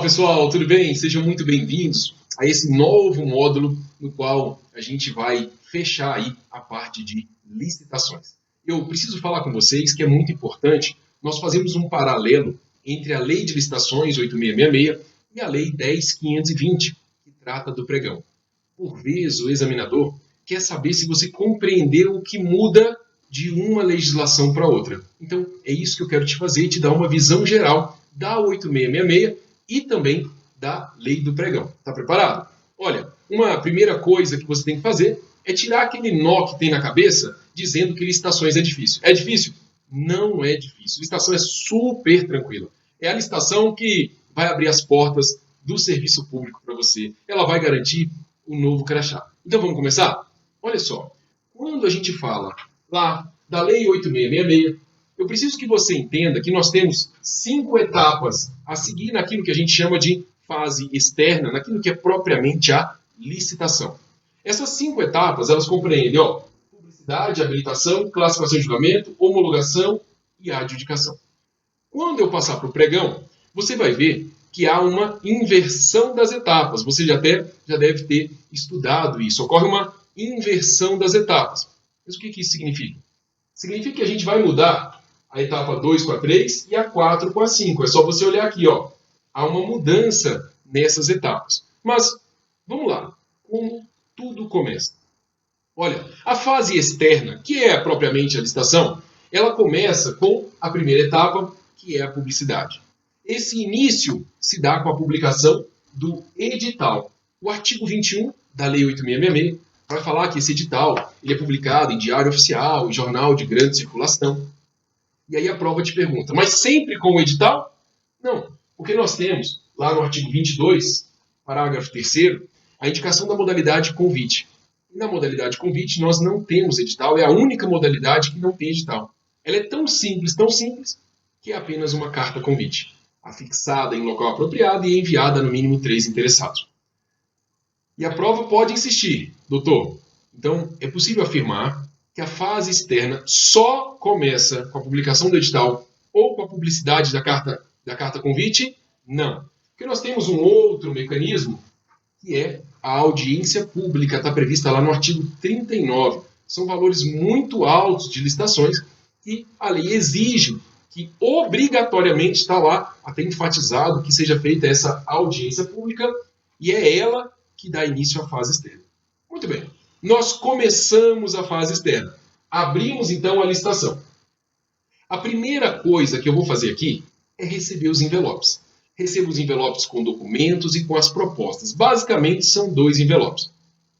pessoal, tudo bem? Sejam muito bem-vindos a esse novo módulo no qual a gente vai fechar aí a parte de licitações. Eu preciso falar com vocês que é muito importante nós fazermos um paralelo entre a Lei de Licitações 8666 e a Lei 10.520, que trata do pregão. Por vezes, o examinador quer saber se você compreendeu o que muda de uma legislação para outra. Então, é isso que eu quero te fazer, te dar uma visão geral da 8666 e também da Lei do Pregão. Está preparado? Olha, uma primeira coisa que você tem que fazer é tirar aquele nó que tem na cabeça dizendo que licitações é difícil. É difícil? Não é difícil. Licitação é super tranquila. É a licitação que vai abrir as portas do serviço público para você. Ela vai garantir o novo crachá. Então vamos começar? Olha só, quando a gente fala lá da Lei 8666, eu preciso que você entenda que nós temos 5 etapas a seguir naquilo que a gente chama de fase externa, naquilo que é propriamente a licitação. Essas 5 etapas, elas compreendem, publicidade, habilitação, classificação e julgamento, homologação e adjudicação. Quando eu passar para o pregão, você vai ver que há uma inversão das etapas. Você já deve ter estudado isso. Ocorre uma inversão das etapas. Mas o que isso significa? Significa que a gente vai mudar a etapa 2 com a 3 e a 4 com a 5. É só você olhar aqui, há uma mudança nessas etapas. Mas, vamos lá. Como tudo começa? Olha, a fase externa, que é propriamente a licitação, ela começa com a primeira etapa, que é a publicidade. Esse início se dá com a publicação do edital. O artigo 21 da Lei 8666 vai falar que esse edital ele é publicado em diário oficial, em jornal de grande circulação. E aí a prova te pergunta, mas sempre com o edital? Não, porque nós temos lá no artigo 22, parágrafo 3º, a indicação da modalidade convite. E na modalidade convite nós não temos edital, é a única modalidade que não tem edital. Ela é tão simples, que é apenas uma carta convite, afixada em local apropriado e enviada a no mínimo 3 interessados. E a prova pode insistir, doutor. Então, é possível afirmar que a fase externa só começa com a publicação do edital ou com a publicidade da carta convite? Não. Porque nós temos um outro mecanismo, que é a audiência pública, está prevista lá no artigo 39. São valores muito altos de licitações e a lei exige que obrigatoriamente está lá, até enfatizado, que seja feita essa audiência pública e é ela que dá início à fase externa. Muito bem, nós começamos a fase externa. Abrimos então a licitação. A primeira coisa que eu vou fazer aqui é receber os envelopes. Recebo os envelopes com documentos e com as propostas. Basicamente são 2 envelopes.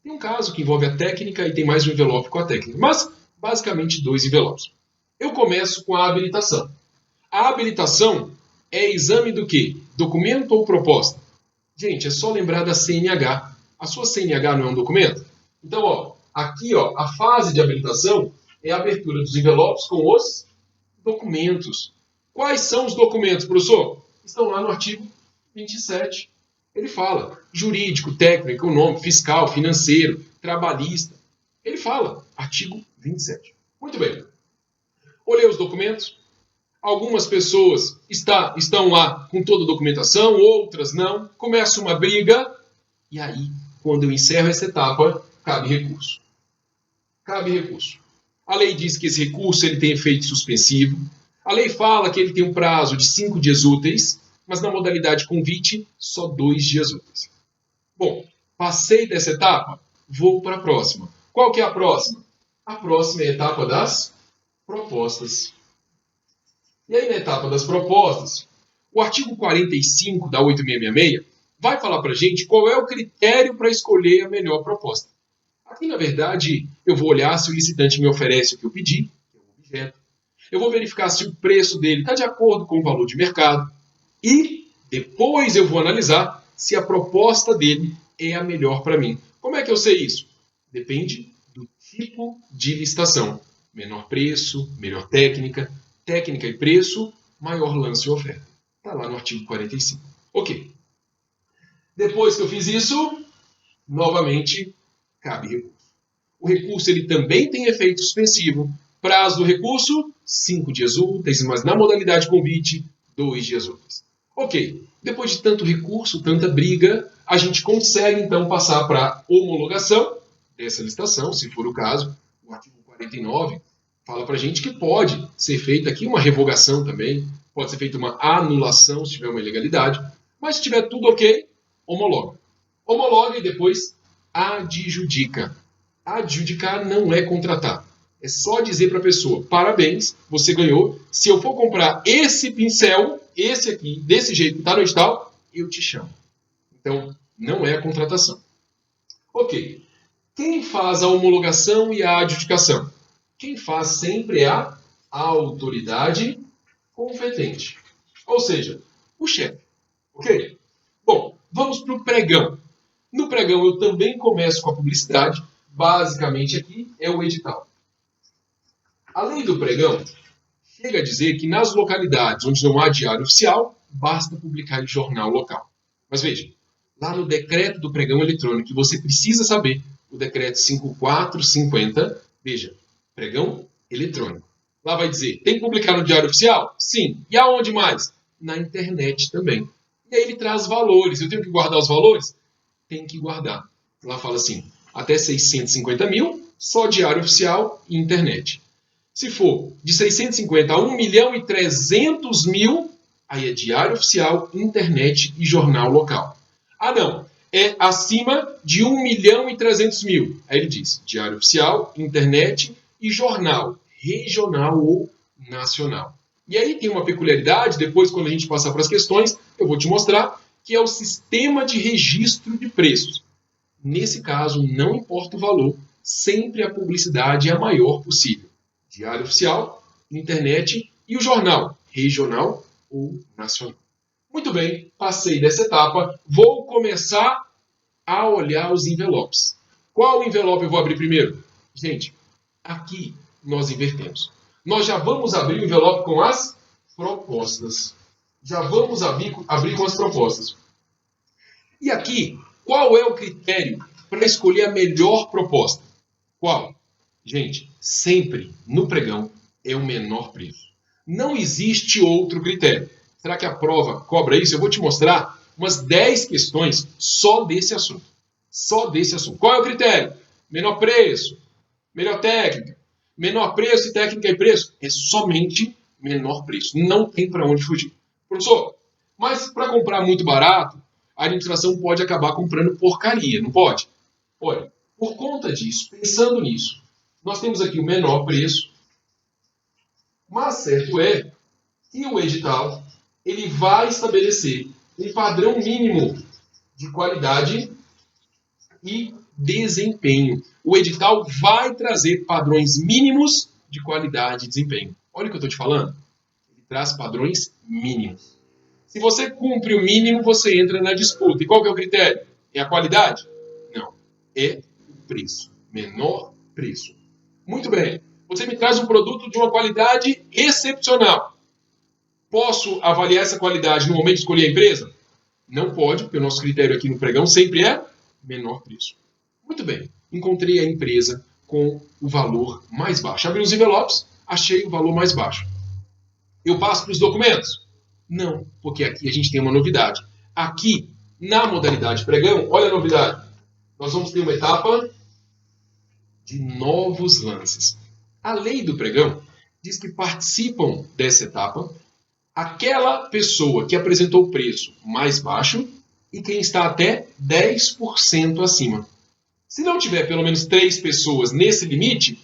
Tem um caso que envolve a técnica e tem mais um envelope com a técnica, mas basicamente 2 envelopes. Eu começo com a habilitação. A habilitação é exame do quê? Documento ou proposta? Gente, é só lembrar da CNH. A sua CNH não é um documento? Então, aqui a fase de habilitação é a abertura dos envelopes com os documentos. Quais são os documentos, professor? Estão lá no artigo 27. Ele fala jurídico, técnico, econômico, fiscal, financeiro, trabalhista. Ele fala, artigo 27. Muito bem. Olhei os documentos. Algumas pessoas estão lá com toda a documentação, outras não. Começa uma briga e aí, quando eu encerro essa etapa, cabe recurso. Cabe recurso. A lei diz que esse recurso ele tem efeito suspensivo. A lei fala que ele tem um prazo de 5 dias úteis, mas na modalidade convite, só 2 dias úteis. Bom, passei dessa etapa, vou para a próxima. Qual que é a próxima? A próxima é a etapa das propostas. E aí, na etapa das propostas, o artigo 45 da 8666 vai falar para a gente qual é o critério para escolher a melhor proposta. Aqui, na verdade, eu vou olhar se o licitante me oferece o que eu pedi, que é o objeto. Eu vou verificar se o preço dele está de acordo com o valor de mercado. E depois eu vou analisar se a proposta dele é a melhor para mim. Como é que eu sei isso? Depende do tipo de licitação. Menor preço, melhor técnica e preço, maior lance e oferta. Está lá no artigo 45. Ok. Depois que eu fiz isso, novamente, cabe recurso. O recurso ele também tem efeito suspensivo. Prazo do recurso, 5 dias úteis, mas na modalidade convite, 2 dias úteis. Ok, depois de tanto recurso, tanta briga, a gente consegue então passar para a homologação dessa licitação, se for o caso. O artigo 49 fala para a gente que pode ser feita aqui uma revogação também, pode ser feita uma anulação se tiver uma ilegalidade, mas se tiver tudo ok, homologa. Homologa e depois adjudica. Adjudicar não é contratar. É só dizer para a pessoa, parabéns, você ganhou. Se eu for comprar esse pincel, esse aqui, desse jeito que está no edital, eu te chamo. Então, não é a contratação. Ok. Quem faz a homologação e a adjudicação? Quem faz sempre é a autoridade competente. Ou seja, o chefe. Ok? Bom, vamos para o pregão. No pregão eu também começo com a publicidade. Basicamente aqui é o edital. A lei do pregão chega a dizer que nas localidades onde não há diário oficial, basta publicar em jornal local. Mas veja, lá no decreto do pregão eletrônico, que você precisa saber, o decreto 5450, veja, pregão eletrônico. Lá vai dizer, tem que publicar no diário oficial? Sim. E aonde mais? Na internet também. E aí ele traz valores. Eu tenho que guardar os valores? Tem que guardar. Lá fala assim, até 650 mil, só diário oficial e internet. Se for de 650 a 1 milhão e 300 mil, aí é diário oficial, internet e jornal local. Ah, não. É acima de 1 milhão e 300 mil. Aí ele diz diário oficial, internet e jornal, regional ou nacional. E aí tem uma peculiaridade, depois quando a gente passar para as questões, eu vou te mostrar, que é o sistema de registro de preços. Nesse caso, não importa o valor, sempre a publicidade é a maior possível. Diário oficial, internet e o jornal, regional ou nacional. Muito bem, passei dessa etapa, vou começar a olhar os envelopes. Qual envelope eu vou abrir primeiro? Gente, aqui nós invertemos. Nós já vamos abrir o envelope com as propostas. Já vamos abrir com as propostas. E aqui, qual é o critério para escolher a melhor proposta? Qual? Gente, sempre no pregão é o menor preço. Não existe outro critério. Será que a prova cobra isso? Eu vou te mostrar umas 10 questões só desse assunto. Só desse assunto. Qual é o critério? Menor preço, melhor técnica. Menor preço e técnica e preço. É somente menor preço. Não tem para onde fugir. Professor, mas para comprar muito barato, a administração pode acabar comprando porcaria, não pode? Olha, por conta disso, pensando nisso, nós temos aqui o menor preço, mas certo é que o edital ele vai estabelecer um padrão mínimo de qualidade e desempenho. O edital vai trazer padrões mínimos de qualidade e desempenho. Olha o que eu estou te falando. Ele traz padrões mínimos. Se você cumpre o mínimo, você entra na disputa. E qual que é o critério? É a qualidade? Não. É o preço. Menor preço. Muito bem. Você me traz um produto de uma qualidade excepcional. Posso avaliar essa qualidade no momento de escolher a empresa? Não pode, porque o nosso critério aqui no pregão sempre é menor preço. Muito bem. Encontrei a empresa com o valor mais baixo. Abri os envelopes, achei o valor mais baixo. Eu passo para os documentos? Não, porque aqui a gente tem uma novidade. Aqui, na modalidade pregão, olha a novidade. Nós vamos ter uma etapa de novos lances. A lei do pregão diz que participam dessa etapa aquela pessoa que apresentou o preço mais baixo e quem está até 10% acima. Se não tiver pelo menos 3 pessoas nesse limite,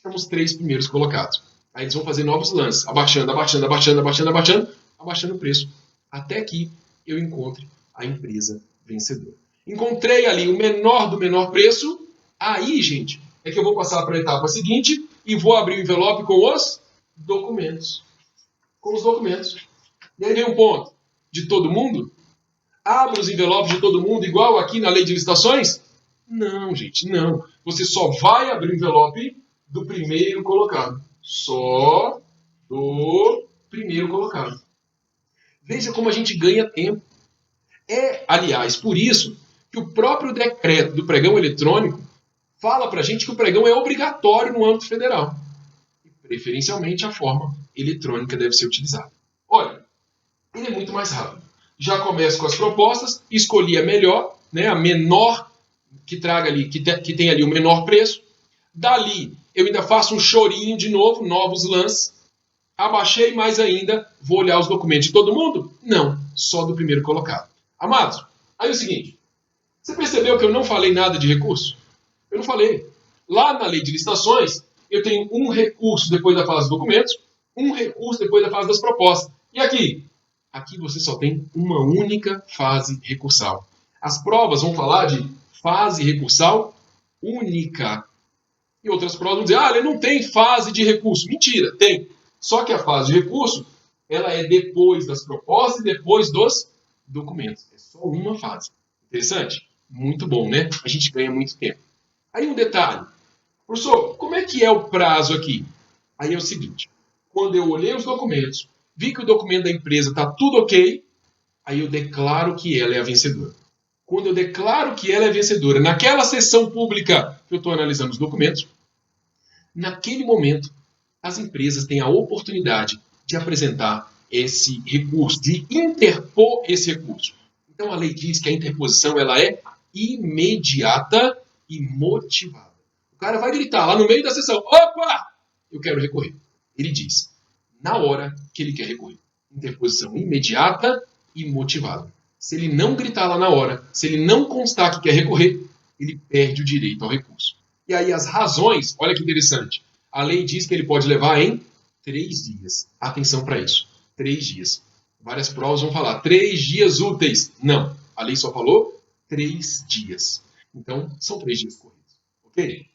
chama os 3 primeiros colocados. Aí eles vão fazer novos lances, abaixando o preço, até que eu encontre a empresa vencedora. Encontrei ali o menor do menor preço, aí, gente, é que eu vou passar para a etapa seguinte e vou abrir o envelope com os documentos. Com os documentos. E aí vem um ponto. De todo mundo? Abra os envelopes de todo mundo igual aqui na lei de licitações? Não, gente, não. Você só vai abrir o envelope do primeiro colocado. Só do primeiro colocado. Veja como a gente ganha tempo. É, aliás, por isso que o próprio decreto do pregão eletrônico fala para a gente que o pregão é obrigatório no âmbito federal. E, preferencialmente, a forma eletrônica deve ser utilizada. Olha, ele é muito mais rápido. já começo com as propostas, escolhi a melhor, né, a menor que traga ali, que tem ali o menor preço. Dali, eu ainda faço um chorinho de novo, novos lances. Abaixei mais ainda, vou olhar os documentos de todo mundo? Não, só do primeiro colocado. Amados, aí é o seguinte, você percebeu que eu não falei nada de recurso? Eu não falei. Lá na lei de licitações, eu tenho um recurso depois da fase dos documentos, um recurso depois da fase das propostas. E aqui? Aqui você só tem uma única fase recursal. As provas vão falar de fase recursal única. E outras provas vão dizer, ele não tem fase de recurso. Mentira, tem. Só que a fase de recurso, ela é depois das propostas e depois dos documentos. É só uma fase. Interessante? Muito bom, né? A gente ganha muito tempo. Aí um detalhe. Professor, como é que é o prazo aqui? Aí é o seguinte. Quando eu olhei os documentos, vi que o documento da empresa está tudo ok, aí eu declaro que ela é a vencedora. Quando eu declaro que ela é vencedora, naquela sessão pública que eu estou analisando os documentos, naquele momento, as empresas têm a oportunidade de apresentar esse recurso, de interpor esse recurso. Então, a lei diz que a interposição ela é imediata e motivada. O cara vai gritar lá no meio da sessão, opa, eu quero recorrer. Ele diz, na hora que ele quer recorrer. Interposição imediata e motivada. Se ele não gritar lá na hora, se ele não constar que quer recorrer, ele perde o direito ao recurso. E aí as razões, olha que interessante, a lei diz que ele pode levar em 3 dias. Atenção para isso, 3 dias. Várias provas vão falar 3 dias úteis. Não, a lei só falou 3 dias. Então, são 3 dias corridos. Ok?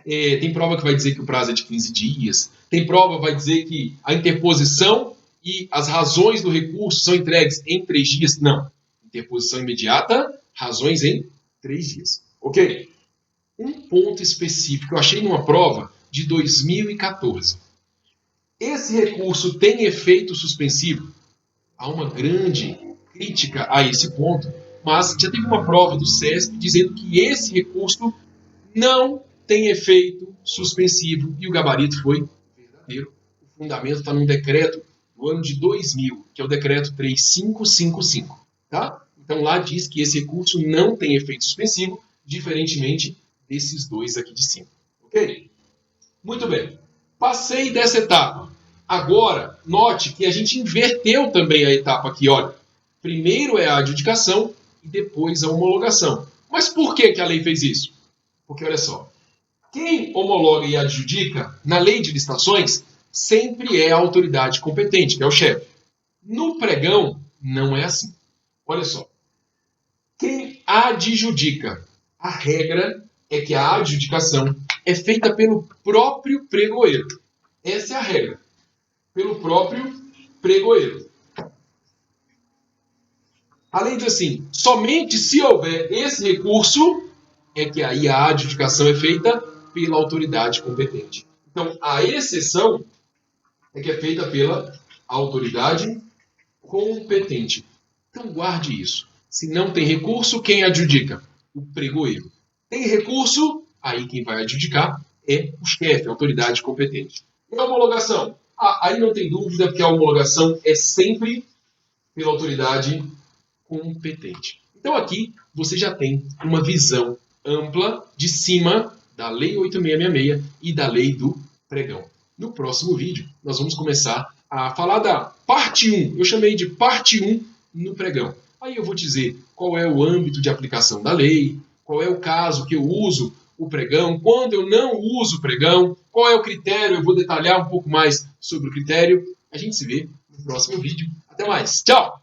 Tem prova que vai dizer que o prazo é de 15 dias. Tem prova que vai dizer que a interposição e as razões do recurso são entregues em 3 dias. Não. Interposição imediata, razões em 3 dias. Ok? Um ponto específico, eu achei numa prova de 2014. Esse recurso tem efeito suspensivo? Há uma grande crítica a esse ponto, mas já teve uma prova do CESP dizendo que esse recurso não tem efeito suspensivo e o gabarito foi verdadeiro. O fundamento está num decreto do ano de 2000, que é o decreto 3555. Tá? Então lá diz que esse recurso não tem efeito suspensivo, diferentemente desses dois aqui de cima. Ok? Muito bem. Passei dessa etapa. Agora, note que a gente inverteu também a etapa aqui. Olha, primeiro é a adjudicação e depois a homologação. Mas por que a lei fez isso? Porque, olha só, quem homologa e adjudica, na lei de licitações, sempre é a autoridade competente, que é o chefe. No pregão, não é assim. Olha só, quem adjudica, a regra é que a adjudicação é feita pelo próprio pregoeiro. Essa é a regra. Pelo próprio pregoeiro. Além de assim, somente se houver esse recurso, é que aí a adjudicação é feita pela autoridade competente. Então, a exceção é que é feita pela autoridade competente. Então, guarde isso. Se não tem recurso, quem adjudica? O pregoeiro. Tem recurso, aí quem vai adjudicar é o chefe, a autoridade competente. E a homologação? Aí não tem dúvida, porque a homologação é sempre pela autoridade competente. Então aqui você já tem uma visão ampla de cima da Lei 8666 e da Lei do Pregão. No próximo vídeo, nós vamos começar a falar da parte 1. Eu chamei de parte 1 no Pregão. Aí eu vou dizer qual é o âmbito de aplicação da lei, qual é o caso que eu uso o pregão, quando eu não uso o pregão, qual é o critério, eu vou detalhar um pouco mais sobre o critério. A gente se vê no próximo vídeo. Até mais. Tchau!